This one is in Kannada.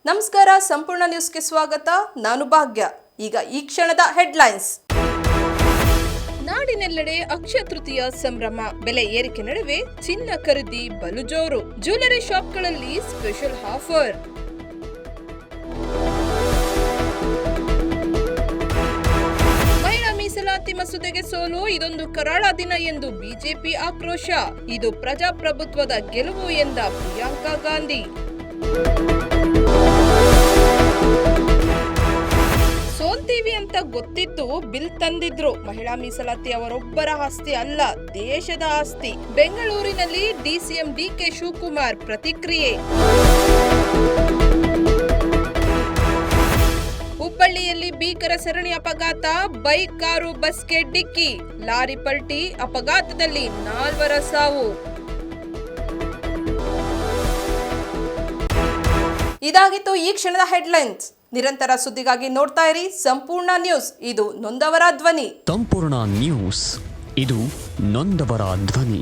ನಮಸ್ಕಾರ, ಸಂಪೂರ್ಣ ನ್ಯೂಸ್ಗೆ ಸ್ವಾಗತ. ನಾನು ಭಾಗ್ಯ. ಈಗ ಈ ಕ್ಷಣದ ಹೆಡ್ಲೈನ್ಸ್. ನಾಡಿನೆಲ್ಲೆಡೆ ಅಕ್ಷಯ ತೃತೀಯ ಸಂಭ್ರಮ. ಬೆಲೆ ಏರಿಕೆ ನಡುವೆ ಚಿನ್ನ ಖರೀದಿ ಬಲು ಜೋರು. ಜ್ಯುವೆಲರಿ ಶಾಪ್ಗಳಲ್ಲಿ ಸ್ಪೆಷಲ್ ಆಫರ್. ಮಹಿಳಾ ಮೀಸಲಾತಿ ಮಸೂದೆಗೆ ಸೋಲು, ಇದೊಂದು ಕರಾಳ ದಿನ ಎಂದು ಬಿಜೆಪಿ ಆಕ್ರೋಶ. ಇದು ಪ್ರಜಾಪ್ರಭುತ್ವದ ಗೆಲುವು ಎಂದ ಪ್ರಿಯಾಂಕಾ ಗಾಂಧಿ. ಸೋಲ್ತೀವಿ ಅಂತ ಗೊತ್ತಿದ್ದು ಬಿಲ್ ತಂದಿದ್ರು. ಮಹಿಳಾ ಮೀಸಲಾತಿ ಅವರೊಬ್ಬರ ಆಸ್ತಿ ಅಲ್ಲ, ದೇಶದ ಆಸ್ತಿ. ಬೆಂಗಳೂರಿನಲ್ಲಿ ಡಿಸಿಎಂ ಡಿಕೆ ಶಿವಕುಮಾರ್ ಪ್ರತಿಕ್ರಿಯೆ. ಹುಬ್ಬಳ್ಳಿಯಲ್ಲಿ ಭೀಕರ ಸರಣಿ ಅಪಘಾತ, ಬೈಕ್ ಕಾರು ಬಸ್ಗೆ ಡಿಕ್ಕಿ, ಲಾರಿ ಪಲ್ಟಿ, ಅಪಘಾತದಲ್ಲಿ 4 ಸಾವು. ಇದಾಗಿತ್ತು ಈ ಕ್ಷಣದ ಹೆಡ್ಲೈನ್ಸ್. ನಿರಂತರ ಸುದ್ದಿಗಾಗಿ ನೋಡ್ತಾ ಇರಿ ಸಂಪೂರ್ಣ ನ್ಯೂಸ್. ಇದು ನೊಂದವರ ಧ್ವನಿ. ಸಂಪೂರ್ಣ ನ್ಯೂಸ್, ಇದು ನೊಂದವರ ಧ್ವನಿ.